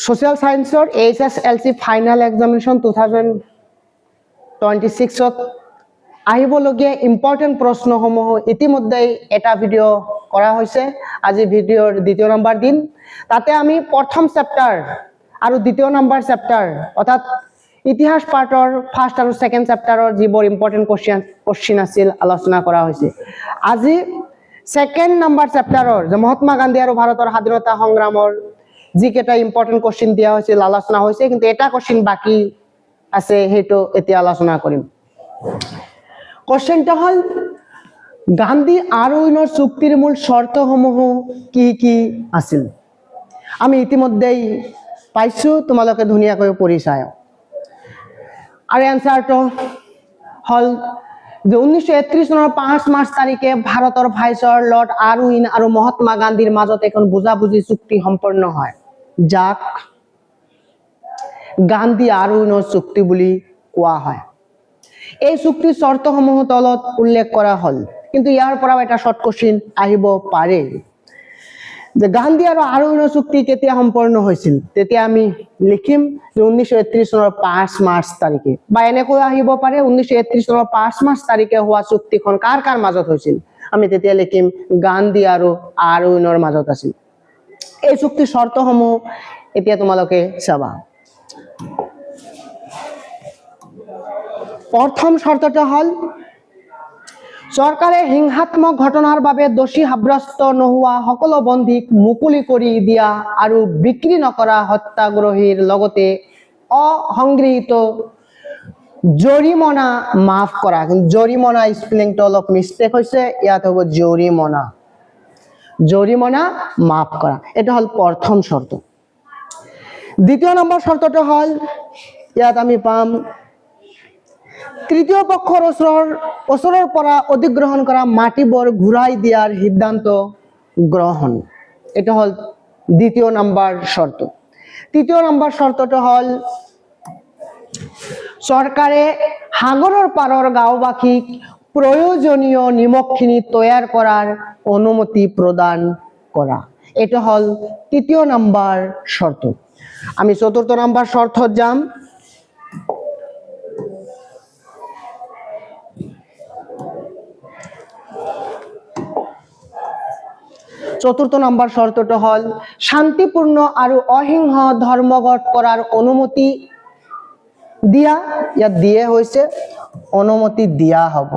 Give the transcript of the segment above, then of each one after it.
Social Science or HSLC Final Examination 2026 আহিবলগীয়া important প্ৰশ্নসমূহ ইতিমধ্যেই এটা ভিডিঅ' কৰা হৈছে। আজি ভিডিঅ'ৰ দ্বিতীয় নম্বৰ দিন। তাতে আমি প্ৰথম চেপ্টাৰ আৰু দ্বিতীয় নম্বৰ চেপ্টাৰ অৰ্থাৎ ইতিহাস পাৰ্টৰ ফাৰ্ষ্ট আৰু ছেকেণ্ড চেপ্টাৰৰ যিবোৰ ইম্পৰ্টেণ্ট কোৱেশ্চন আছিল আলোচনা কৰা হৈছে। আজি ছেকেণ্ড নম্বৰ চেপ্টাৰৰ যে মহাত্মা গান্ধী আৰু ভাৰতৰ স্বাধীনতা সংগ্ৰামৰ যিকেইটা ইম্পৰ্টেণ্ট কোৱেশ্চন দিয়া হৈছিল আলোচনা হৈছে, কিন্তু এটা কোৱেশ্চন বাকী আছে, সেইটো এতিয়া আলোচনা কৰিম। কোৱেশ্চনটা হ'ল গান্ধী আৰু ইউনৰ চুক্তিৰ মূল শৰ্তসমূহ কি কি আছিল? আমি ইতিমধ্যেই পাইছো, তোমালোকে ধুনীয়াকৈ পঢ়ি চাই। আৰু এনসাৰটো হ'ল যে 1931 চনৰ 5 মাৰ্চ তাৰিখে ভাৰতৰ ভাইসৰয় লৰ্ড আৰউইন আৰু মহাত্মা গান্ধীৰ মাজত এখন বুজাবুজি চুক্তি সম্পন্ন হয়, যাক গান্ধী আৰউইনৰ চুক্তি বুলি কোৱা হয়। এই চুক্তিৰ শৰ্তসমূহ তলত উল্লেখ কৰা হ'ল, কিন্তু ইয়াৰ পৰা এটা শৰ্ট কোৱেশ্চন আহিব পাৰে যে গান্ধী আৰু আৰউইনৰ চুক্তি কেতিয়া সম্পন্ন হৈছিল? তেতিয়া আমি লিখিম যে 1931 চনৰ 5 মাৰ্চ তাৰিখে, বা এনেকৈ আহিব পাৰে 1931 চনৰ 5 মাৰ্চ তাৰিখে হোৱা চুক্তিখন কাৰ কাৰ মাজত হৈছিল? আমি তেতিয়া লিখিম গান্ধী আৰু আৰউইনৰ মাজত আছিল। এই চুক্তিৰ শৰ্তসমূহ এতিয়া তোমালোকে চাবা। প্ৰথম শৰ্তটো হ'ল চৰকাৰে হিংসাত্মক ঘটনাৰ বাবে দোষী সাব্যস্ত নোহোৱা সকলো বন্দীক মুকলি কৰি দিয়া আৰু বিক্ৰী নকৰা হত্যাগ্ৰহীৰ লগতে অসংগৃহীত জৰিমনা মাফ কৰা। জৰিমনা স্পেলিংটো অলপ মিষ্টেক হৈছে, ইয়াত হ'ব জৰিমনা, জৰিমনা মাফ কৰা। এটা হ'ল প্ৰথম শৰ্ত। দ্বিতীয় নম্বৰ শৰ্তটো হ'ল ইয়াত আমি পাম তৃতীয় পক্ষৰ ওচৰৰ পৰা অধিগ্ৰহণ কৰা মাটিবোৰ ঘূৰাই দিয়াৰ সিদ্ধান্ত গ্ৰহণ। এটা হ'ল দ্বিতীয় নম্বৰ শৰ্ত। তৃতীয় নম্বৰ শৰ্তটো হ'ল চৰকাৰে সাগৰৰ পাৰৰ গাঁওবাসীক প্ৰয়োজনীয় নিমখখিনি তৈয়াৰ কৰাৰ অনুমতি প্ৰদান কৰা। এটা হ'ল তৃতীয় নম্বৰ শৰ্ত। আমি চতুৰ্থ নম্বৰ শৰ্তত যাম। চতুৰ্থ নম্বৰ শৰ্তটো হ'ল শান্তিপূৰ্ণ আৰু অহিংস ধৰ্মঘট কৰাৰ অনুমতি দিয়া। ইয়াত দিয়ে হৈছে অনুমতি দিয়া হ'ব।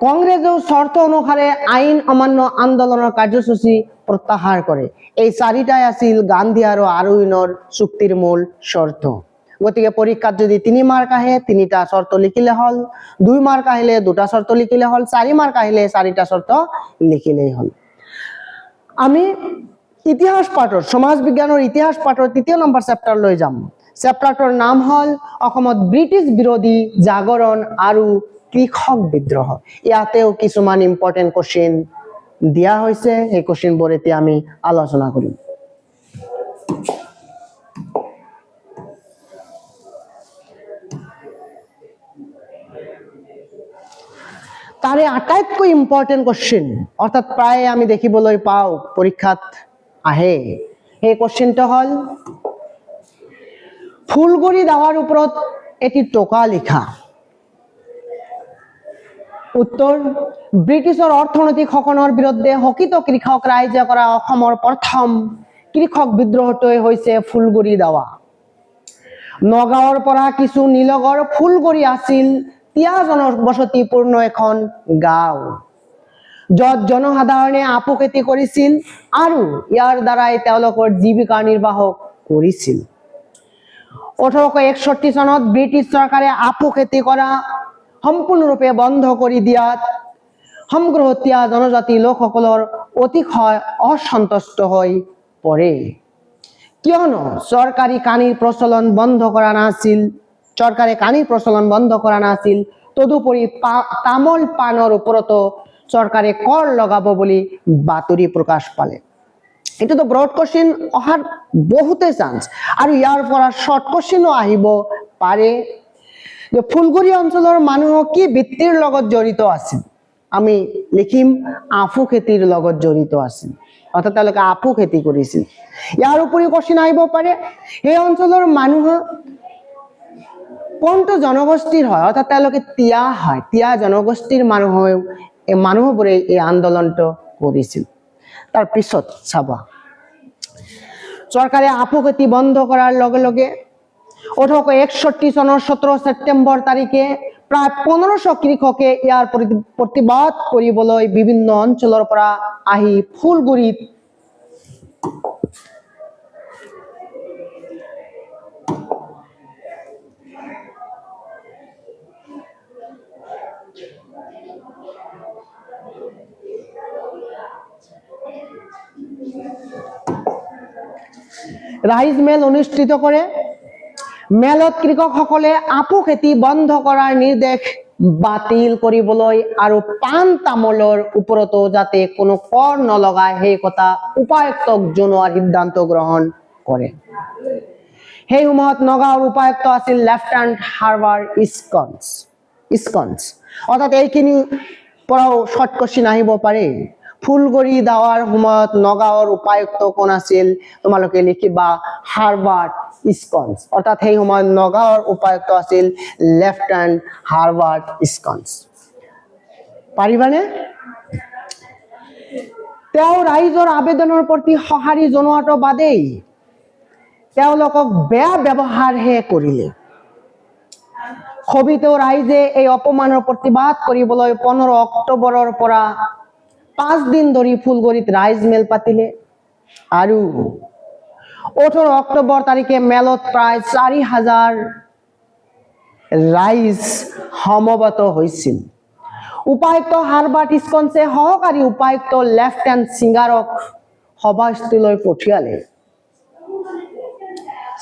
কংগ্ৰেছেও শৰ্ত অনুসাৰে আইন অমান্য আন্দোলনৰ কাৰ্যসূচী প্ৰত্যাহাৰ কৰে। এই চাৰিটাই আছিল গান্ধী আৰু আৰউইনৰ চুক্তিৰ মূল শৰ্ত। গতিকে পৰীক্ষাত যদি 3 মাৰ্ক আহে 3টা শৰ্ত লিখিলে হ'ল, 2 মাৰ্ক আহিলে 2টা শৰ্ত লিখিলে হ'ল, 4 মাৰ্ক আহিলে 4টা শৰ্ত লিখিলেই হ'ল। আমি ইতিহাস পাঠৰ সমাজ বিজ্ঞানৰ ইতিহাস পাঠৰ 3য় নম্বৰ চেপ্টাৰ লৈ যাম। চেপ্টাৰটোৰ নাম হ'ল অসমত ব্ৰিটিছ বিৰোধী জাগৰণ আৰু কৃষক বিদ্ৰোহ। ইয়াতেও কিছুমান ইম্পৰ্টেণ্ট কোৱেশ্চন দিয়া হৈছে, সেই কোৱেশ্চনবোৰ এতিয়া আমি আলোচনা কৰিম। তাৰে আটাইতকৈ ইম্পৰ্টেণ্ট কোৱেশ্চন, অৰ্থাৎ প্ৰায় আমি দেখিবলৈ পাওঁ পৰীক্ষাত আহে, সেই কোৱেশ্চনটো হ'ল ফুলগুৰি দাৱাৰ ওপৰত এটি টোকা লিখা। উত্তৰ, ব্ৰিটিছৰ অৰ্থনৈতিক শোষণৰ বিৰুদ্ধে শোষিত কৃষক ৰাইজে কৰা অসমৰ প্ৰথম কৃষক বিদ্ৰোহটোৱে হৈছে ফুলগুৰি দাৱা। নগাঁৱৰ পৰা কিছু নিলগৰ ফুলগুৰি আছিল তিয়া জনবসতিপূৰ্ণ এখন গাঁও, য'ত জনসাধাৰণে আপু খেতি কৰিছিল আৰু ইয়াৰ দ্বাৰাই তেওঁলোকৰ জীৱিকা নিৰ্বাহ কৰিছিল। 1861 চনত ব্ৰিটিছ চৰকাৰে আপু খেতি কৰা সম্পূৰ্ণৰূপে বন্ধ কৰি দিয়াত সমগ্ৰহতীয়া জনজাতি লোকসকলৰ অতিশয় অসন্তুষ্ট হৈ পৰে, কিয়নো চৰকাৰে কানিৰ প্ৰচলন বন্ধ কৰা নাছিল। তদুপৰি তামোল পাণৰ ওপৰতো চৰকাৰে কৰ লগাব বুলি বাতৰি প্ৰকাশ পালে। এটোতো ব্ৰড কোৱেশ্চন অহাৰ বহুতে চান্স, আৰু ইয়াৰ পৰা শৰ্ট কোৱেশ্চনো আহিব পাৰে যে ফুলগুৰি অঞ্চলৰ মানুহ কি বৃত্তিৰ লগত জড়িত আছিল। আমি লিখিম আফু খেতিৰ লগত জড়িত আছিল, অৰ্থাৎ তেওঁলোকে আফু খেতি কৰিছিল। ইয়াৰ উপৰি কোশ্চিন আহিব পাৰে এই অঞ্চলৰ মানুহ কোনটো জনগোষ্ঠীৰ হয়, অৰ্থাৎ তেওঁলোকে তিয়া হয়, তিয়া জনগোষ্ঠীৰ মানুহবোৰে এই আন্দোলনটো কৰিছিল। তাৰ পিছত চাবা চৰকাৰে আফু খেতি বন্ধ কৰাৰ লগে লগে 1861 চনৰ 17 ছেপ্টেম্বৰ তাৰিখে প্ৰায় 1500 কৃষকে ইয়াৰ প্ৰতিবাদ কৰিবলৈ বিভিন্ন অঞ্চলৰ পৰা আহি ফুলগুৰিত ৰাইজ মেল অনুষ্ঠিত কৰে। মেলত কৃষকসকলে আফু খেতি বন্ধ কৰাৰ নিৰ্দেশ বাতিল কৰিবলৈ আৰু পাণ তামোলৰ ওপৰতো যাতে কোনো কৰ নলগায় সেই কথা উপায়ুক্তক জনোৱাৰ সিদ্ধান্ত গ্ৰহণ কৰে। সেই সময়ত নগাঁৱৰ উপায়ুক্ত আছিল লেফটেনেণ্ট হাৰ্বাৰ ইস্কন্স। অৰ্থাৎ এইখিনি পৰাও শৰ্ট কোশ্চিন আহিব পাৰে। ফুলগুৰি দাৱাৰ সময়ত নগাঁৱৰ উপায়ুক্ত কোন আছিল, তোমালোকে লিখিবা হাৰ্বাৰ ইস্কন্স। অৰ্থাৎ সেই সময়ত নগাঁৱৰ উপায়ুক্ত আছিল লেফটেনেণ্ট হাৰ্বাৰ ইস্কন্স। পাৰিবানে? তেওঁ ৰাইজৰ আবেদনৰ প্ৰতি সঁহাৰি জনোৱাটো বাদেই তেওঁলোকক বেয়া ব্যৱহাৰহে কৰিলে। ক্ষোভিত ৰাইজে এই অপমানৰ প্ৰতিবাদ কৰিবলৈ 15 অক্টোবৰৰ পৰা 5 দিন ধৰি ফুলগুৰিত ৰাইজ মেল পাতিলে আৰু 18 অক্টোবৰ তাৰিখে মেলত প্ৰায় 4000 ৰাইজ সমবেত হৈছিল। উপায়ুক্ত হাৰ্বাৰ্ট ইস্কন্সে সহকাৰী উপায়ুক্ত লেফটেনেণ্ট সিংগাৰক সভাস্থলীলৈ পঠিয়ালে।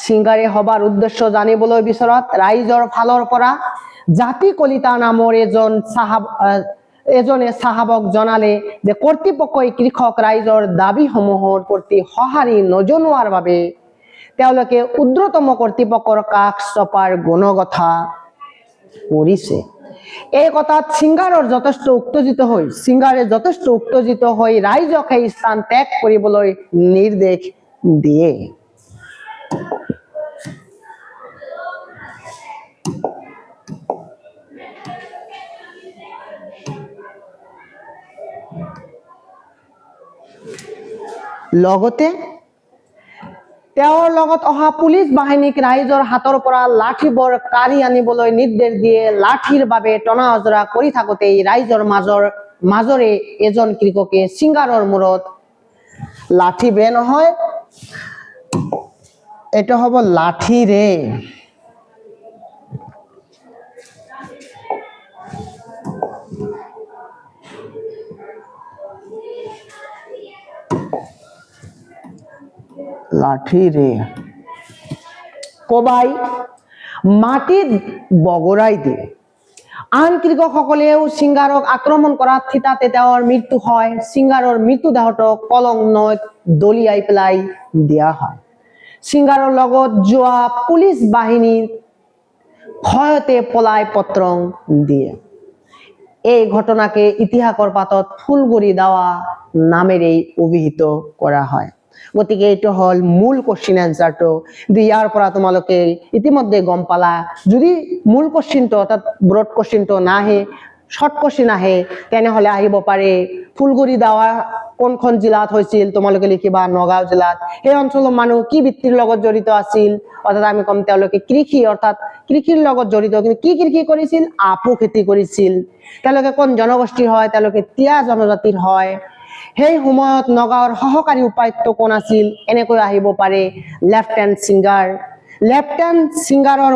সিংগাৰে সভাৰ উদ্দেশ্য জানিবলৈ বিচৰাত ৰাইজৰ ফালৰ পৰা জাতি কলিতা নামৰ এজনে চাহাবক জনালে যে কৰ্তৃপক্ষই কৃষক ৰাইজৰ দাবীসমূহৰ প্ৰতি সঁহাৰি নজনোৱাৰ বাবে তেওঁলোকে ঊৰ্ধ্বতম কৰ্তৃপক্ষৰ কাষ চপাৰ গুণগথা কৰিছে। এই কথাত সিংগাৰে যথেষ্ট উত্তেজিত হৈ ৰাইজক সেই স্থান ত্যাগ কৰিবলৈ নিৰ্দেশ দিয়ে। লগতে তেওঁৰ লগত অহা পুলিচ বাহিনীক ৰাইজৰ হাতৰ পৰা লাঠিবোৰ কাঢ়ি আনিবলৈ নিৰ্দেশ দিয়ে। লাঠিৰ বাবে টনা অজৰা কৰি থাকোঁতেই ৰাইজৰ মাজৰে এজন কৃষকে সিংগাৰৰ মূৰত লাঠি বে নহয়, এইটো হ'ব লাঠিৰে কোবাই মাটিত বগৰাই দিয়ে। আন কৃষকসকলেও সিংগাৰক আক্ৰমণ কৰাত থিতাতে তেওঁৰ মৃত্যু হয়। সিংগাৰৰ মৃতদেহটো কলং নৈত দলিয়াই পেলাই দিয়া হয়। সিংগাৰৰ লগত যোৱা পুলিচ বাহিনীৰ ভয়তে পলাই পত্ৰং দিয়ে। এই ঘটনাকে ইতিহাসৰ পাতত ফুলগুৰি দাৱা নামেৰে অভিহিত কৰা হয়। গতিকে এইটো হল মূল কোশ্চিন এনসাৰটো। ইয়াৰ পৰা তোমালোকে ইতিমধ্যে গম পালা যদি মূল কোশ্চিনটো অৰ্থাৎ ব্ৰড কোশ্চিনটো নাহে, শৰ্ট কোশ্চিন আহে, তেনেহলে আহিব পাৰে ফুলগুৰি দাৱা কোনখন জিলাত হৈছিল, তোমালোকে লিখিবা নগাঁও জিলাত। সেই অঞ্চলৰ মানুহ কি বৃত্তিৰ লগত জড়িত আছিল, অৰ্থাৎ আমি কম তেওঁলোকে কৃষি অৰ্থাৎ কৃষিৰ লগত জড়িত। কিন্তু কি কৃষি কৰিছিল? আফু খেতি কৰিছিল। তেওঁলোকে কোন জনগোষ্ঠীৰ হয়? তেওঁলোকে তিয়া জনজাতিৰ হয়। সেই সময়ত নগাঁৱৰ সহকাৰী উপায়ুক্ত কোন আছিল? এনেকৈ আহিব পাৰে লেফটেনেণ্ট সিংগাৰ। লেফটেনেণ্ট সিংগাৰৰ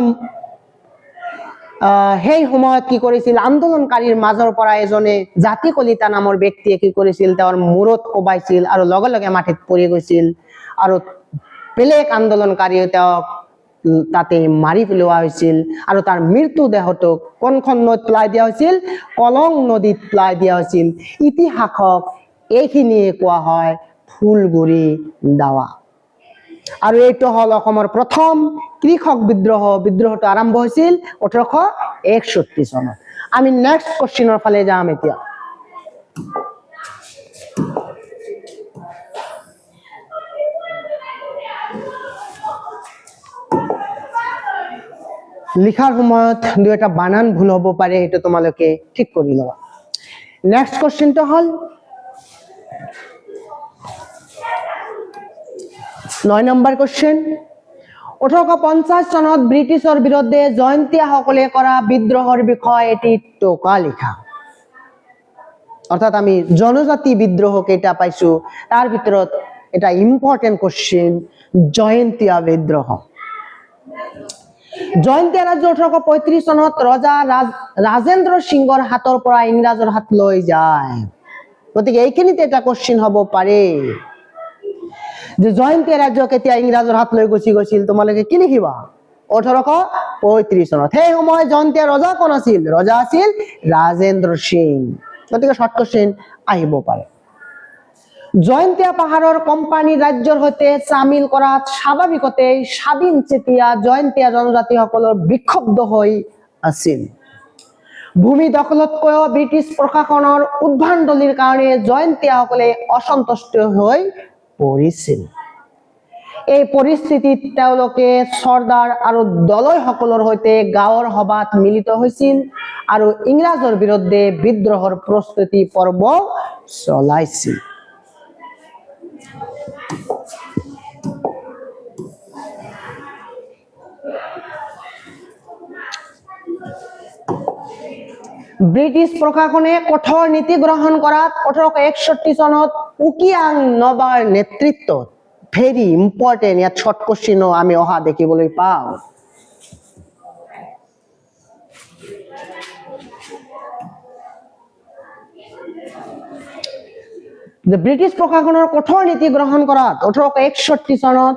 সেই সময়ত কি কৰিছিল? আন্দোলনকাৰীৰ মাজৰ পৰা এজনে জাতি কলিতা নামৰ ব্যক্তিয়ে কি কৰিছিল? তেওঁৰ মূৰত কোবাইছিল আৰু লগে লগে মাটিত পৰি গৈছিল আৰু বেলেগ আন্দোলনকাৰীয়ে তেওঁক তাতে মাৰি পেলোৱা হৈছিল আৰু তাৰ মৃতদেহটোক কোনখন নদীত পেলাই দিয়া হৈছিল? কলং নদীত পেলাই দিয়া হৈছিল। ইতিহাসক এইখিনিয়ে কোৱা হয় ফুলগুৰি দাৱা। আৰু এইটো হল অসমৰ প্ৰথম কৃষক বিদ্ৰোহ। বিদ্ৰোহটো আৰম্ভ হৈছিল 1861 চনত। আমি নেক্সট কোশ্চিনৰ ফালে যাম এতিয়া। লিখাৰ সময়ত দুই এটা বানান ভুল হ'ব পাৰে, সেইটো তোমালোকে ঠিক কৰি ল'বা। নেক্সট কোৱেশ্চনটো হ'ল 9 নম্বৰ কোৱেশ্চন। 1850 চনত ব্ৰিটিছৰ বিৰুদ্ধে জয়ন্তীয়াসকলে কৰা বিদ্ৰোহৰ বিষয়ে এটি টোকা লিখা। অৰ্থাৎ আমি জনজাতি বিদ্ৰোহ কেইটা পাইছো, তাৰ ভিতৰত এটা ইম্পৰ্টেন্ট কোৱেশ্চন জয়ন্তীয়া বিদ্ৰোহ। জয়ন্তীয়া ৰাজ্য 1835 চনত ৰজা ৰাজেন্দ্ৰ সিংহৰ হাতৰ পৰা ইংৰাজৰ হাতলৈ যায়। গতিকে এইখিনিতে এটা কোৱেশ্চন হ'ব পাৰে যে জয়ন্তীয়া ৰাজ্য কেতিয়া ইংৰাজৰ হাতলৈ গুচি গৈছিল, তোমালোকে কি লিখিবা? 1835 চনত। সেই সময় জয়ন্তীয়া ৰজা কোন আছিল? ৰজা আছিল ৰাজেন্দ্ৰ সিং। গতিকে শৰ্ট কোৱেশ্চন আহিব পাৰে। জয়ন্তীয়া পাহাৰৰ কোম্পানী ৰাজ্যৰ সৈতে চামিল কৰাত স্বাভাৱিকতেই স্বাধীন চেতিয়া জয়ন্তীয়া জনজাতিসকলৰ বিক্ষুব্ধ হৈ আছিল। ভূমি দখলতকৈও ব্ৰিটিছ প্ৰশাসনৰ উদ্ভণ্ডালিৰ কাৰণে জয়ন্তীয়াসকলে অসন্তুষ্ট হৈ পৰিছিল। এই পৰিস্থিতিত তেওঁলোকে চৰ্দাৰ আৰু দলৈসকলৰ সৈতে গাঁৱৰ সভাত মিলিত হৈছিল আৰু ইংৰাজৰ বিৰুদ্ধে বিদ্ৰোহৰ প্ৰস্তুতি পৰ্ব চলাইছিল। ব্ৰিটিছ প্ৰশাসনে কঠোৰ নীতি গ্ৰহণ কৰাত 1861 চনত উকিয়াং নবাৰ নেতৃত্বত, ভেৰি ইম্পৰ্টেণ্ট, ইয়াত শৰ্ট কোৱেশ্চনো আমি অহা দেখিবলৈ পাওঁ। ব্ৰিটিছ প্ৰশাসনৰ কঠোৰ নীতি গ্ৰহণ কৰাত 1861 চনত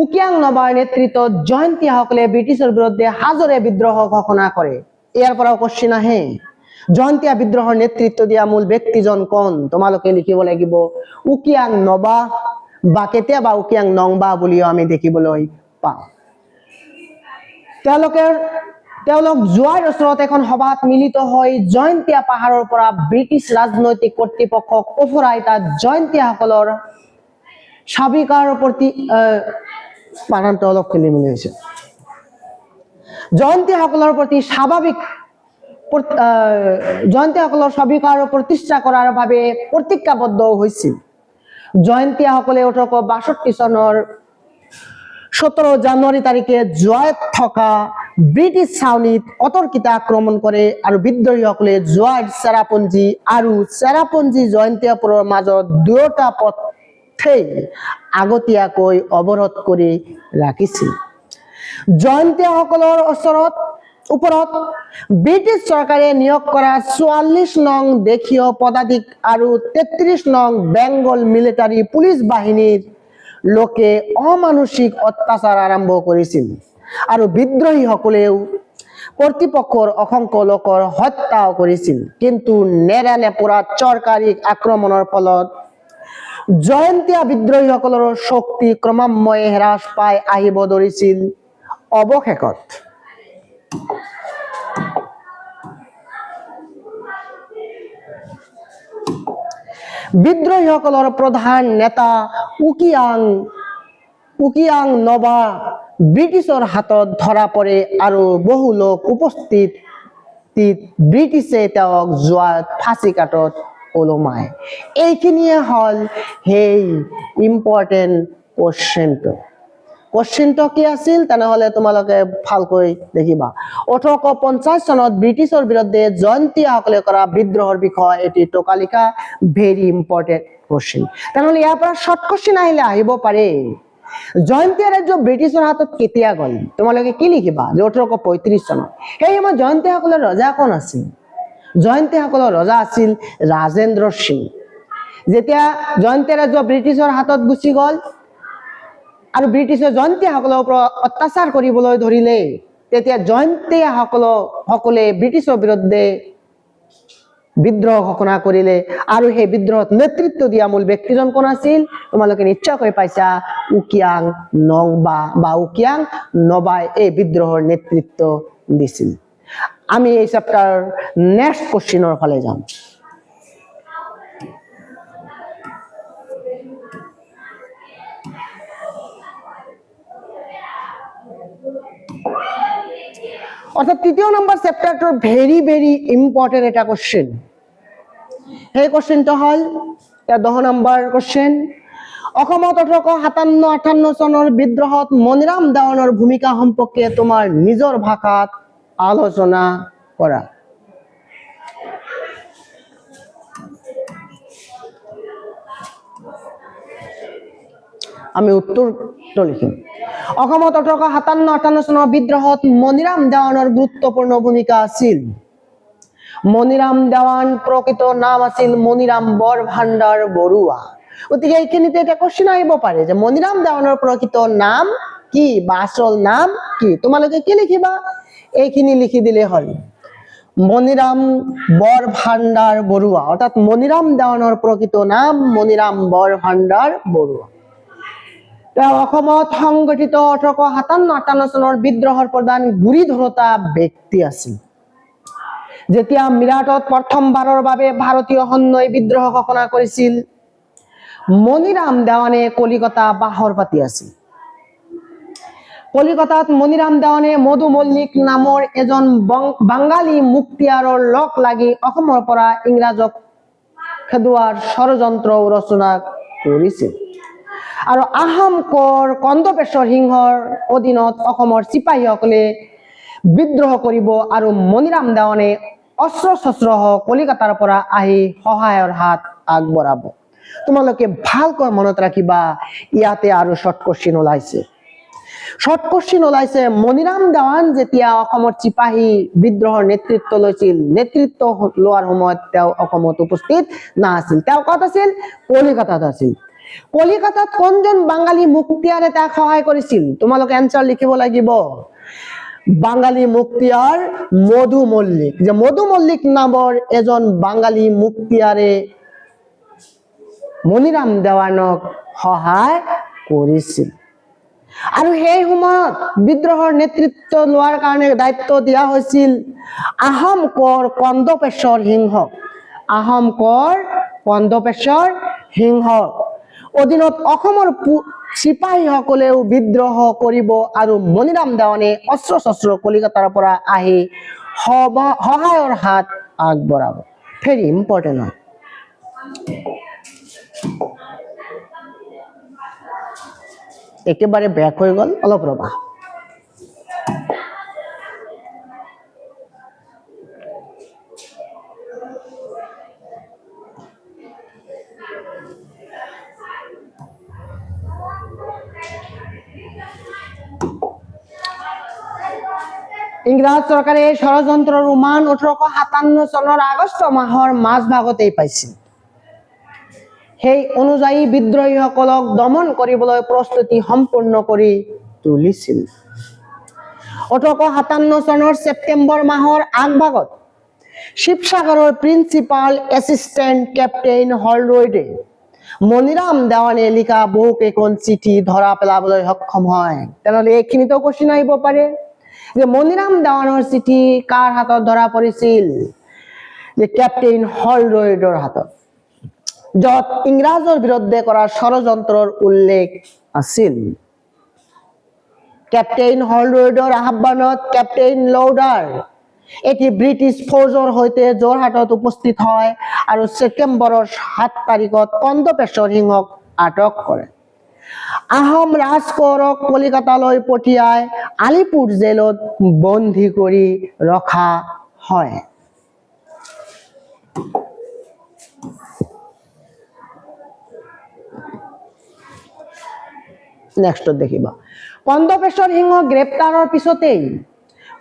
উকিয়াং নবাৰ নেতৃত্বত জয়ন্তীয়াসকলে ব্ৰিটিছৰ বিৰুদ্ধে হাজোৰে বিদ্ৰোহ ঘোষণা কৰে। ইয়াৰ পৰাও কোৱেশ্চন আহে, জয়ন্তীয়া বিদ্ৰোহৰ নেতৃত্ব দিয়া মূল ব্যক্তিজন কোন? তোমালোকে লিখিব লাগিব উকিয়াং নবা বা কেতিয়াবা উকিয়াং নংবা বুলিও আমি দেখিবলৈ পাওঁ। তেওঁলোক যোৱাৰ ওচৰত এখন সভাত মিলিত হৈ জয়ন্তীয়া পাহাৰৰ পৰা ব্ৰিটিছ ৰাজনৈতিক কৰ্তৃপক্ষক ওফৰাই তাত জয়ন্তীয়াসকলৰ স্বাভিকাৰ প্ৰতি বানানটো অলপ খেলিমেলি হৈছে। জয়ন্তীয়াসকলৰ প্ৰতি জয়ন্তীয়াসকলৰ স্বাভিকাৰ প্ৰতিষ্ঠা কৰাৰ বাবে প্ৰতিজ্ঞাবদ্ধ হৈছিল। জয়ন্তীয়াসকলে 1862 চনৰ 17 জানুৱাৰী তাৰিখে জোৱাত থকা ব্ৰিটিছ ছাউনীত অতৰ্কিত আক্ৰমণ কৰে আৰু বিদ্ৰোহীসকলে জোৱাত চেৰাপুঞ্জী আৰু চেৰাপুঞ্জী জয়ন্তীয়াপুৰৰ মাজত দুয়োটা পথেই আগতীয়াকৈ অৱৰোধ কৰি ৰাখিছিল। জয়ন্তীয়াসকলৰ ওপৰত ব্ৰিটিছ চৰকাৰে নিয়োগ কৰা 44 নং দেশীয় পদাধিক আৰু 33 নং বেংগল মিলিটাৰী পুলিচ বাহিনীৰ লোকে অমানুষিক অত্যাচাৰ আৰম্ভ কৰিছিল আৰু বিদ্ৰোহীসকলেও কৰ্তৃপক্ষৰ অসংখ্য লোকৰ হত্যাও কৰিছিল। কিন্তু নেৰানেপেৰা চৰকাৰী আক্ৰমণৰ ফলত জয়ন্তীয়া বিদ্ৰোহীসকলৰ শক্তি ক্ৰমান্বয়ে হ্ৰাস পাই আহিব ধৰিছিল। অৱশেষত বিদ্ৰোহীসকলৰ প্ৰধান নেতা উকিয়াং নবা ব্ৰিটিছৰ হাতত ধৰা পৰে আৰু বহু লোক উপস্থিত ব্ৰিটিছে তেওঁক যোৱাত ফাঁচি কাটত ওলমায়। এইখিনিয়ে হ'ল সেই ইম্পৰ্টেণ্ট কোৱেশ্চনটো কি আছিল তেনেহলে তোমালোকে ভালকৈ দেখিবা। 1850 চনত ব্ৰিটিছৰ বিৰুদ্ধে জয়ন্তীয়াসকলে কৰা বিদ্ৰোহৰ বিষয়ে এটি টোকা লিখা, ভেৰি ইম্পৰ্টেণ্ট কোৱেশ্চন। তেনেহলে ইয়াৰ পৰা শৰ্ট কোৱেশ্চন আহিব পাৰে, জয়ন্তীয়া ৰাজ্য ব্ৰিটিছৰ হাতত কেতিয়া গ'ল? তোমালোকে কি লিখিবা? 1835 চনত। সেই সময়ত জয়ন্তীয়াসকলৰ ৰজা কোন আছিল? জয়ন্তীয়াসকলৰ ৰজা আছিল ৰাজেন্দ্ৰ সিং। যেতিয়া জয়ন্তীয়া ৰাজ্য ব্ৰিটিছৰ হাতত গুচি গ'ল আৰু ব্ৰিটিছে জয়ন্তীয়াসকলৰ ওপৰত অত্যাচাৰ কৰিবলৈ ধৰিলে, তেতিয়া জয়ন্তীয়াসকলে ব্ৰিটিছৰ বিৰুদ্ধে বিদ্ৰোহ ঘোষণা কৰিলে আৰু সেই বিদ্ৰোহত নেতৃত্ব দিয়া মূল ব্যক্তিজন কোন আছিল? তোমালোকে নিশ্চয়কৈ পাইছা, উকিয়াং নংবা বা উকিয়াং নবাই এই বিদ্ৰোহৰ নেতৃত্ব দিছিল। আমি এই চেপ্টাৰ নেক্সট কোৱেশ্চনৰ ফালে যাম। অৰ্থাৎ 3 নম্বৰ চেপ্টাৰটোৰ ভেৰি ভেৰি ইম্পৰ্টেণ্ট এটা কোশ্চেন। সেই কোশ্চেনটো হ'ল 10 নম্বৰ কোশ্চেন। অসমত 1857-58 চনৰ বিদ্ৰোহত মণিৰাম দেৱানৰ ভূমিকা সম্পৰ্কে তোমাৰ নিজৰ ভাষাত আলোচনা কৰা। আমি উত্তৰটো লিখিম। অসমত 1857-58 চনৰ বিদ্ৰোহত মণিৰাম দেৱানৰ গুৰুত্বপূৰ্ণ ভূমিকা আছিল। মণিৰাম দেৱান প্ৰকৃত নাম আছিল মণিৰাম বৰভাণ্ডাৰ বৰুৱা। গতিকে এইখিনিতে এটা কোশ্চেন আহিব পাৰে যে মণিৰাম দেৱানৰ প্ৰকৃত নাম কি বা আসল নাম কি? তোমালোকে কি লিখিবা? এইখিনি লিখি দিলে হ'ল মণিৰাম বৰভাণ্ডাৰ বৰুৱা। অৰ্থাৎ মণিৰাম দেৱানৰ প্ৰকৃত নাম মণিৰাম বৰভাণ্ডাৰ বৰুৱা। তেওঁ অসমত সংগঠিত 1857-58 চনৰ বিদ্ৰোহৰ প্ৰধান গুৰি ধৰোতা ব্যক্তি আছিল। যেতিয়া মিৰাটত প্ৰথমবাৰৰ বাবে ভাৰতীয় সৈন্যই বিদ্ৰোহ ঘোষণা কৰিছিল, মণিৰাম দেৱানে কলিকতা বাহৰ পাতি আছিল। কলিকতাত মণিৰাম দেৱানে মধু মল্লিক নামৰ এজন বাঙালী মুক্তিয়াৰৰ লগ লাগি অসমৰ পৰা ইংৰাজক খেদোৱাৰ ষড়যন্ত্ৰ ৰচনা কৰিছিল। আৰু আহোম কোঁৱৰ কন্দপেশ্বৰ সিংহৰ অধীনত অসমৰ চিপাহীসকলে বিদ্ৰোহ কৰিব আৰু মণিৰাম দেৱানে অস্ত্ৰ শস্ত্ৰ কলিকতাৰ পৰা আহি সহায়ৰ হাত আগবঢ়াব। তোমালোকে ভালকৈ মনত ৰাখিবা, ইয়াতে আৰু শৰ্ট কোশ্চেন ওলাইছে। শৰ্ট কোশ্চেন ওলাইছে মণিৰাম দেৱান যেতিয়া অসমৰ চিপাহী বিদ্ৰোহৰ নেতৃত্ব লৈছিল, নেতৃত্ব লোৱাৰ সময়ত তেওঁ অসমত উপস্থিত নাছিল। তেওঁ ক'ত আছিল? কলিকতাত আছিল। কলিকতাত কোনজন বাঙালী মুক্তিয়াৰে তাক সহায় কৰিছিল? তোমালোকে এনসাৰ লিখিব লাগিব। বাঙালী মুক্তিয়াৰ মধু মল্লিক। যে মধু মল্লিক নামৰ এজন বাঙালী মুক্তিয়াৰে মণিৰাম দেৱানক সহায় কৰিছিল। আৰু সেই সময়ত বিদ্ৰোহৰ নেতৃত্ব লোৱাৰ কাৰণে দায়িত্ব দিয়া হৈছিল আহোম কোঁৱৰ কন্দপেশ্বৰ সিংহক। আহোম কোঁৱৰ কন্দপেশ্বৰ সিংহক অধীনত অসমৰ চিপাহীসকলেও বিদ্ৰোহ কৰিব আৰু মণিৰাম দেৱানে অস্ত্ৰ শস্ত্ৰ কলিকতাৰ পৰা আহি সহায়ৰ হাত আগবঢ়াব। ভেৰি ইম্পৰ্টেণ্ট হয়। একেবাৰে বেক হৈ গ'ল, অলপ ৰবা। ইংৰাজ চৰকাৰে ষড়যন্ত্ৰৰ উমান 1857 চনৰ আগষ্ট মাহৰ মাজভাগতেই পাইছিল। সেই অনুযায়ী বিদ্ৰোহীসকলক দমন কৰিবলৈ প্ৰস্তুতি সম্পূৰ্ণ কৰি তুলিছিল। 1857 চনৰ ছেপ্টেম্বৰ মাহৰ আগভাগত শিৱসাগৰৰ প্ৰিন্সিপাল এছিষ্টেণ্ট কেপ্টেইন হলৰয়ডে মণিৰাম দেৱানে লিখা বহুকেইখন চিঠি ধৰা পেলাবলৈ সক্ষম হয়। তেনেহ'লে এইখিনিতো কোশ্চেন আহিব পাৰে যে মণিৰাম দেৱানৰ চিঠি কাৰ হাতত ধৰা পৰিছিল? যে কেপ্টেইন হলৰয়ডৰ হাতত, য'ত ইংৰাজৰ বিৰুদ্ধে কৰা ষড়যন্ত্ৰৰ উল্লেখ আছিল। কেপ্টেইন হলৰয়ডৰ আহ্বানত কেপ্টেইন লৌডাৰ এটি ব্ৰিটিছ ফৌজৰ সৈতে যোৰহাটত উপস্থিত হয় আৰু ছেপ্টেম্বৰৰ 7 তাৰিখত কন্দপেশ্বৰ সিংহক আটক কৰে। আহোম ৰাজকোঁৱৰক কলিকতালৈ পঠিয়াই আলিপুৰ জেলত বন্দী কৰি ৰখা হয়। নেক্সট দেখিবা কন্দপেশ্বৰ সিংহ গ্ৰেপ্তাৰৰ পিছতেই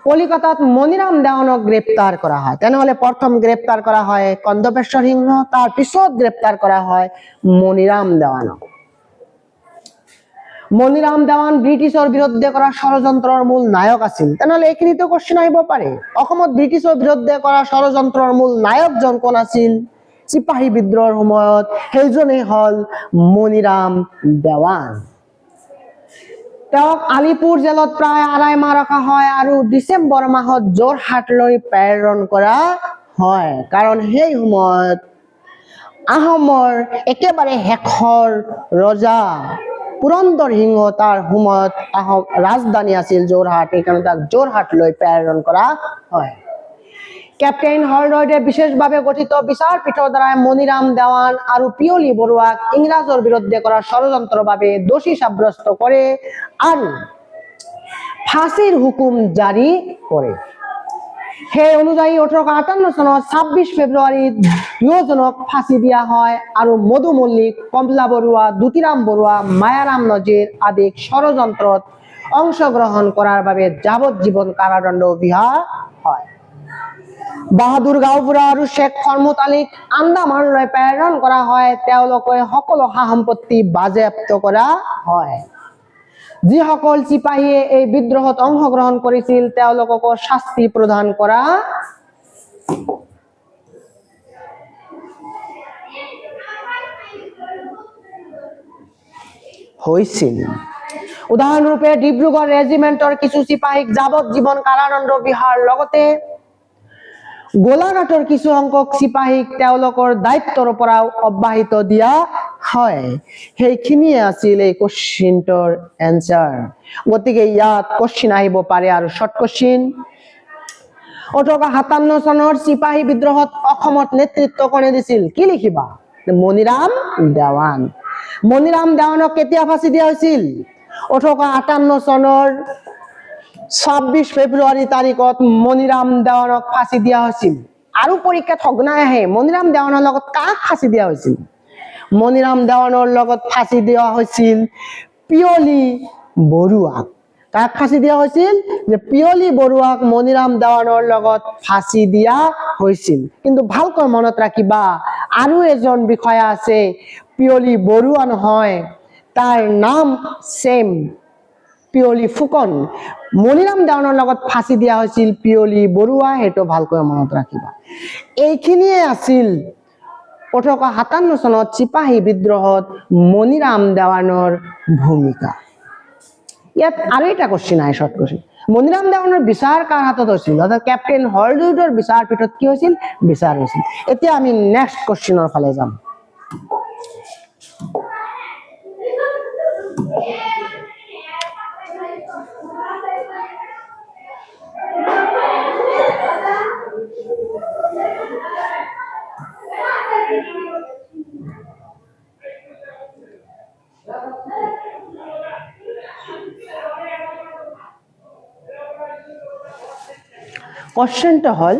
কলিকতাত মণিৰাম দেৱানক গ্ৰেপ্তাৰ কৰা হয়। তেনেহ'লে প্ৰথম গ্ৰেপ্তাৰ কৰা হয় কন্দপেশ্বৰ সিংহ, তাৰ পিছত গ্ৰেপ্তাৰ কৰা হয় মণিৰাম দেৱানক। মণিৰাম দেৱান ব্ৰিটিছৰ বিৰুদ্ধে কৰা ষড়যন্ত্ৰৰ মূল নায়ক আছিল। তেনেহ'লে এইখিনিতো কোশ্চেন আহিব পাৰে, অসমত ব্ৰিটিছৰ বিৰুদ্ধে কৰা ষড়যন্ত্ৰৰ মূল নায়কজন কোন আছিল? চিপাহী বিদ্ৰোহৰ সময়ত সেইজনেই হ'ল মণিৰাম দেৱান। তেওঁক আলিপুৰ জেলত প্ৰায় 2.5 মাহ ৰখা হয় আৰু ডিচেম্বৰ মাহত যোৰহাটলৈ প্ৰেৰণ কৰা হয়। কাৰণ সেই সময়ত আহোমৰ একেবাৰে শেষৰ ৰজা পুৰন্দৰ সিংহ তাৰ সময়ত ৰাজধানী আছিল যোৰহাট, এইকাৰণে তাক যোৰহাট লৈ প্ৰেৰণ কৰা হয়। কেপ্টেইন হলৰয়ডে বিশেষভাৱে গঠিত বিচাৰপীঠৰ দ্বাৰা মণিৰাম দেৱান আৰু পিয়লি বৰুৱাক ইংৰাজৰ বিৰুদ্ধে কৰা ষড়যন্ত্ৰৰ বাবে দোষী সাব্যস্ত কৰে আৰু ফাঁসিৰ হুকুম জাৰি কৰে। সেই অনুযায়ী 1858 চনত 26 ফেব্ৰুৱাৰীত দুজনক ফাঁসি দিয়া হয় আৰু মধু মল্লিক, কমলা বৰুৱা, দুতিৰাম বৰুৱা, মায়াৰাম নজিৰ আদিক ষড়যন্ত্ৰত অংশগ্ৰহণ কৰাৰ বাবে যাৱজ্জীৱন কাৰাদণ্ড বিহা হয়। বাহাদুৰ গাঁওবুঢ়া আৰু শেখ ফৰমুদ আলীক আন্দামানলৈ প্ৰেৰণ কৰা হয়। তেওঁলোকে সকলো সা সম্পত্তি বাজেয়াপ্ত কৰা হয়। যিসকল চিপাহীয়ে এই বিদ্ৰোহত অংশগ্ৰহণ কৰিছিল তেওঁলোককো শাস্তি প্ৰদান কৰা হৈছিল। উদাহৰণৰূপে ডিব্ৰুগড় ৰেজিমেণ্টৰ কিছু চিপাহীক যাৱজ্জীৱন কাৰাদণ্ড বিহাৰ লগতে গোলাঘাটৰ কিছু সংখ্যক চিপাহীক তেওঁলোকৰ দায়িত্বৰ পৰাও অব্যাহত দিয়া হয়। সেইখিনিয়ে আছিল এই কোশ্চিনটোৰ এনসাৰ। গতিকে ইয়াত কোশ্চিন আহিব পাৰে আৰু শৰ্ট কোশ্চিন। 1857 চনৰ চিপাহী বিদ্ৰোহত অসমত নেতৃত্ব কোনে দিছিল? কি লিখিবা? মণিৰাম দেৱান। মণিৰাম দেৱানক কেতিয়া ফাঁসি দিয়া হৈছিল? 1858 চনৰ 26 ফেব্ৰুৱাৰী তাৰিখত মণিৰাম দেৱানক ফাঁসি দিয়া হৈছিল। আৰু পৰীক্ষাত সঘনাই আহে মণিৰাম দেৱানৰ লগত কাক ফাঁসি দিয়া হৈছিল? মণিৰাম দেৱানৰ লগত ফাঁসি দিয়া হৈছিল পিয়লি বৰুৱাক। কাক ফাঁসি দিয়া হৈছিল? যে পিয়লি বৰুৱাক মণিৰাম দেৱানৰ লগত ফাঁসি দিয়া হৈছিল। কিন্তু ভালকৈ মনত ৰাখিবা আৰু এজন বিষয়া আছে, পিয়লি বৰুৱা নহয়, তাৰ নাম সেম, পিয়লি ফুকন। মণিৰাম দেৱানৰ লগত ফাঁসি দিয়া হৈছিল পিয়লি বৰুৱা, সেইটো ভালকৈ মনত ৰাখিবা। এইখিনিয়ে আছিল 1857 চনত চিপাহী বিদ্ৰোহত মণিৰাম দেৱানৰ ভূমিকা। ইয়াত আৰু এটা কোশ্চিন আহে, শৰ্ট কোশ্চিন। মণিৰাম দেৱানৰ বিচাৰ কাৰ হাতত হৈছিল? অৰ্থাৎ কেপ্টেইন হলৰয়ডৰ বিচাৰপীঠত কি হৈছিল? বিচাৰ হৈছিল। এতিয়া আমি নেক্সট কোশ্চিনৰ ফালে যাম। কোশ্চেনটা হল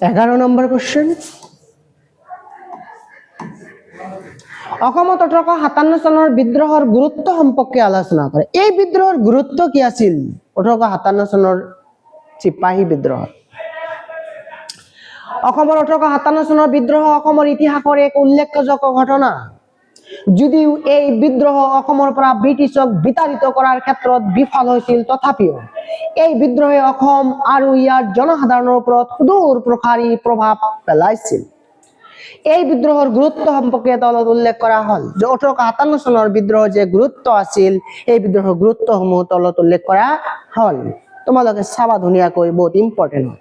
11 নম্বৰ কোশ্চেন। অসমত 1857 চনৰ বিদ্ৰোহৰ গুৰুত্ব সম্পৰ্কে আলোচনা কৰে। এই বিদ্ৰোহৰ গুৰুত্ব কি আছিল? 1857 চনৰ চিপাহী বিদ্ৰোহ। অসমৰ 1857 চনৰ বিদ্ৰোহ অসমৰ ইতিহাসৰ এক উল্লেখযোগ্য ঘটনা। যদিও এই বিদ্ৰোহ অসমৰ পৰা ব্ৰিটিছক বিতাড়িত কৰাৰ ক্ষেত্ৰত বিফল হৈছিল, তথাপিও এই বিদ্ৰোহে অসম আৰু ইয়াৰ জনসাধাৰণৰ ওপৰত সুদূৰ প্ৰসাৰী প্ৰভাৱ পেলাইছিল। এই বিদ্ৰোহৰ গুৰুত্ব সম্পৰ্কে তলত উল্লেখ কৰা হল। যে 1857 চনৰ বিদ্ৰোহৰ যে গুৰুত্ব আছিল, এই বিদ্ৰোহৰ গুৰুত্বসমূহ তলত উল্লেখ কৰা হল। তোমালোকে চাবা ধুনীয়াকৈ, বহুত ইম্পৰ্টেণ্ট হয়।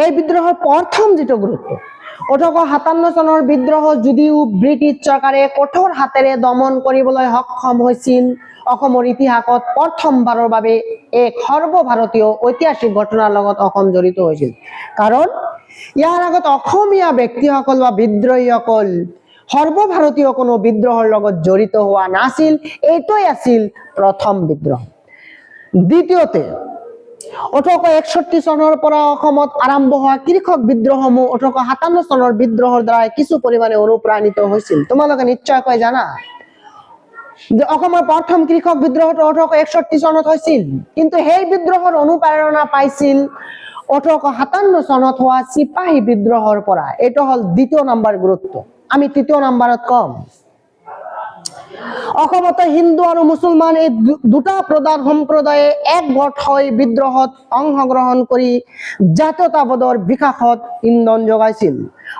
এই বিদ্ৰোহৰ প্ৰথম যেটো গুৰুত্ব, 1857 চনৰ বিদ্ৰোহ যদিও ব্ৰিটিছ চৰকাৰে কঠোৰ হাতেৰে দমন কৰিবলৈ সক্ষম হৈছিল, অসমৰ ইতিহাসত প্ৰথমবাৰৰ বাবে এক সৰ্বভাৰতীয় ঐতিহাসিক ঘটনাৰ লগত অসম জড়িত হৈছিল। কাৰণ ইয়াৰ আগত অসমীয়া ব্যক্তিসকল বা বিদ্ৰোহীসকল সৰ্বভাৰতীয় কোনো বিদ্ৰোহৰ লগত জড়িত হোৱা নাছিল। এইটোই আছিল প্ৰথম বিদ্ৰোহ। দ্বিতীয়তে 1861 চনৰ পৰা অসমত আৰম্ভ হোৱা কৃষক বিদ্ৰোহসমূহ 1857 চনৰ বিদ্ৰোহৰ দ্বাৰা কিছু পৰিমাণে অনুপ্ৰাণিত হৈছিল। তোমালোকে নিশ্চয়কৈ জানা যে অসমৰ প্ৰথম কৃষক বিদ্ৰোহটো 1861 চনত হৈছিল, কিন্তু সেই বিদ্ৰোহৰ অনুপ্ৰেৰণা পাইছিল 1857 চনত হোৱা চিপাহী বিদ্ৰোহৰ পৰা। এইটো হল দ্বিতীয় নম্বৰ গুৰুত্ব। আমি তৃতীয় নম্বৰত কম। অসমত হিন্দু আৰু মুছলমান এই দুটা প্ৰধান সম্প্ৰদায়ে একগোট হৈ বিদ্ৰোহত অংশগ্ৰহণ কৰি জাতীয়তাবাদৰ বিকাশত ইন্ধন যোগাইছিল।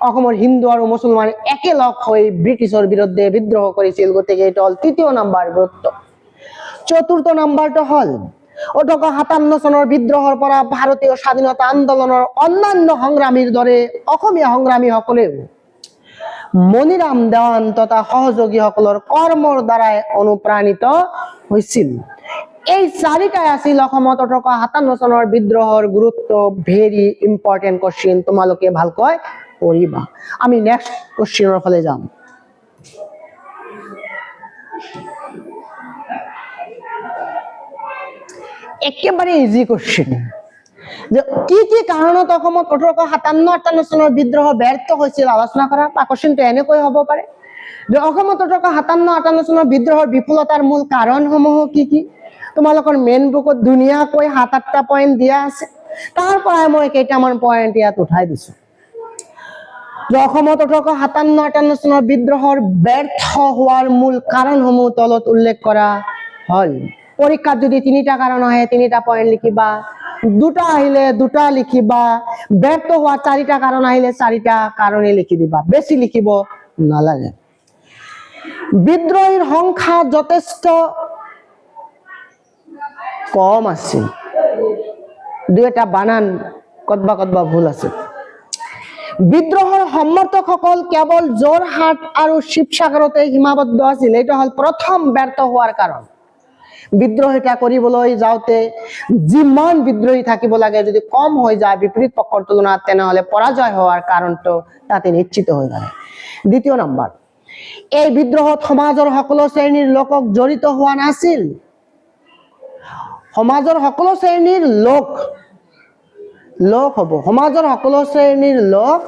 অসমৰ হিন্দু আৰু মুছলমান একেলগ হৈ ব্ৰিটিছৰ বিৰুদ্ধে বিদ্ৰোহ কৰিছিল। গতিকে এইটো হ'ল তৃতীয় নম্বৰ গুৰুত্ব। চতুৰ্থ নম্বৰটো হ'ল 1857 চনৰ বিদ্ৰোহৰ পৰা ভাৰতীয় স্বাধীনতা আন্দোলনৰ অন্যান্য সংগ্ৰামীৰ দৰে অসমীয়া সংগ্ৰামীসকলেও মণিৰাম দেৱান তথা সহযোগীসকলৰ কৰ্মৰ দ্বাৰাই অনুপ্ৰাণিত হৈছিল। এই চাৰিটাই আছিল অসমত 1857 চনৰ বিদ্ৰোহৰ গুৰুত্ব। ভেৰি ইম্পৰ্টেণ্ট কোৱেশ্চন, তোমালোকে ভালকৈ পঢ়িবা। আমি নেক্সট কোৱেশ্চনৰ ফালে যাম। একেবাৰে ইজি কোৱেশ্চন, যে কি কাৰণত অসমত 1857-58 চনৰ বিদ্ৰোহ ব্যৰ্থ হৈছিল আলোচনা কৰা। কোৱেশ্চনটো এনেকৈ হ'ব পাৰে যে অসমত 1857-58 চনৰ বিদ্ৰোহৰ বিফলতাৰ মূল কাৰণসমূহ কি? তোমালোকৰ মেইন বুকত ধুনীয়াকৈ 7-8টা পইণ্ট দিয়া আছে, তাৰ পৰাই মই কেইটামান পইণ্ট ইয়াত উঠাই দিছো। যে অসমত 1857-58 চনৰ বিদ্ৰোহৰ ব্যৰ্থ হোৱাৰ মূল কাৰণসমূহ তলত উল্লেখ কৰা হ'ল। পৰীক্ষাত যদি 3টা কাৰণ আহে 3টা পইণ্ট লিখিবা, 2টা আহিলে 2টা লিখিবা, ব্যৰ্থ হোৱা 4টা কাৰণ আহিলে 4টা কাৰণেই লিখি দিবা, বেছি লিখিব নালাগে। বিদ্ৰোহীৰ সংখ্যা যথেষ্ট কম আছিল। 2এটা বানান কতবা ভুল আছে। বিদ্ৰোহৰ সমৰ্থকসকল কেৱল যোৰহাট আৰু শিৱসাগৰতে সীমাবদ্ধ আছিল। এইটো হ'ল প্ৰথম ব্যৰ্থ হোৱাৰ কাৰণ। বিদ্ৰোহ এটা কৰিবলৈ যাওঁতে যিমান বিদ্ৰোহী থাকিব লাগে যদি কম হৈ যায় বিপৰীত পক্ষৰ তুলনাত, তেনেহলে পৰাজয় হোৱাৰ কাৰণটো তাতে নিশ্চিত হৈ যায়। দ্বিতীয় নম্বৰ, এই বিদ্ৰোহত সমাজৰ সকলো শ্ৰেণীৰ লোকক জড়িত হোৱা নাছিল। সমাজৰ সকলো শ্ৰেণীৰ লোক হ'ব, সমাজৰ সকলো শ্ৰেণীৰ লোক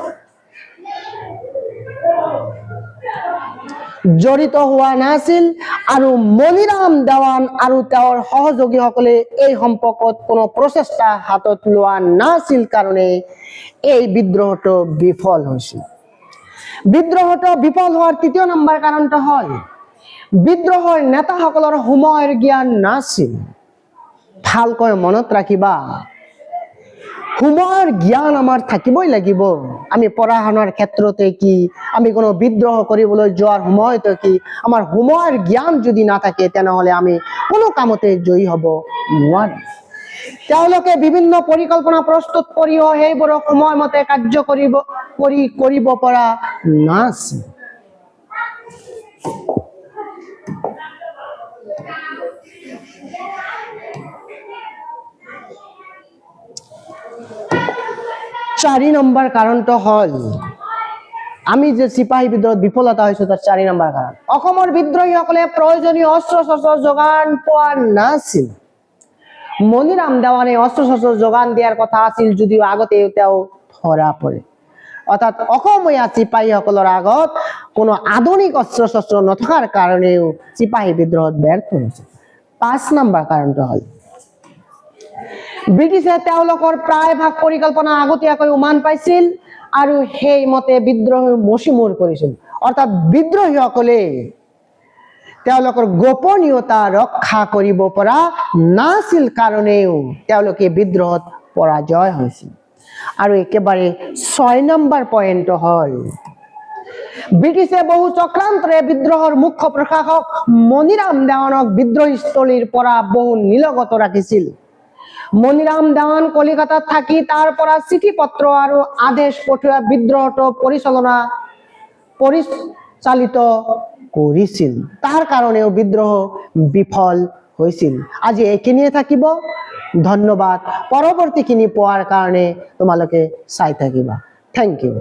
জড়িত হোৱা নাছিল। আৰু মণিৰাম দেৱান আৰু তেওঁৰ সহযোগীসকলে এই সম্পৰ্কত কোনো প্ৰচেষ্টা হাতত লোৱা নাছিল কাৰণে এই বিদ্ৰোহটো বিফল হৈছিল। বিদ্ৰোহটো বিফল হোৱাৰ তৃতীয় নম্বৰ কাৰণটো হ'ল বিদ্ৰোহৰ নেতাসকলৰ সময়ৰ জ্ঞান নাছিল। ভালকৈ মনত ৰাখিবা, সময়ৰ জ্ঞান আমাৰ থাকিবই লাগিব। আমি পঢ়া শুনাৰ ক্ষেত্ৰতে কি, আমি কোনো বিদ্ৰোহ কৰিবলৈ যোৱাৰ সময়তে কি, আমাৰ সময়ৰ জ্ঞান যদি নাথাকে তেনেহলে আমি কোনো কামতে জয়ী হ'ব নোৱাৰিম। তেওঁলোকে বিভিন্ন পৰিকল্পনা প্ৰস্তুত কৰিও সেইবোৰক সময়মতে কাৰ্য কৰিব পৰা নাছিল। চাৰি নম্বৰ কাৰণটো হ'ল আমি যে চিপাহী বিদ্ৰোহত বিফলতা হৈছো তাৰ 4 নম্বৰ কাৰণ, অসমৰ বিদ্ৰোহীসকলে প্ৰয়োজনীয় অস্ত্ৰ শস্ত্ৰ যোগান পোৱা নাছিল। মণিৰাম দেৱানে অস্ত্ৰ শস্ত্ৰ যোগান দিয়াৰ কথা আছিল যদিও আগতে তেওঁ ধৰা পৰে। অৰ্থাৎ অসমীয়া চিপাহীসকলৰ আগত কোনো আধুনিক অস্ত্ৰ শস্ত্ৰ নথকাৰ কাৰণেও চিপাহী বিদ্ৰোহত ব্যৰ্থ হৈছিল। 5 নম্বৰ কাৰণটো হ'ল ব্ৰিটিছে তেওঁলোকৰ প্ৰায়ভাগ পৰিকল্পনা আগতীয়াকৈ উমান পাইছিল আৰু সেইমতে বিদ্ৰোহ মষিমূৰ কৰিছিল। অৰ্থাৎ বিদ্ৰোহীসকলে তেওঁলোকৰ গোপনীয়তা ৰক্ষা কৰিব পৰা নাছিল কাৰণেও তেওঁলোকে বিদ্ৰোহত পৰাজয় হৈছিল। আৰু একেবাৰে 6 নম্বৰ পইণ্টটো হ'ল ব্ৰিটিছে বহু চক্ৰান্তৰে বিদ্ৰোহৰ মুখ্য প্ৰশাসক মণিৰাম দেৱানক বিদ্ৰোহীস্থলীৰ পৰা বহু নিলগত ৰাখিছিল। মণিৰাম দেৱান কলিকতাত থাকি তাৰ পৰা চিঠি পত্ৰ আৰু আদেশ পঠোৱা বিদ্ৰোহটো পৰিচালিত কৰিছিল। তাৰ কাৰণেও বিদ্ৰোহ বিফল হৈছিল। আজি এইখিনিয়ে থাকিব। ধন্যবাদ। পৰৱৰ্তীখিনি পোৱাৰ কাৰণে তোমালোকে চাই থাকিবা। Thank U.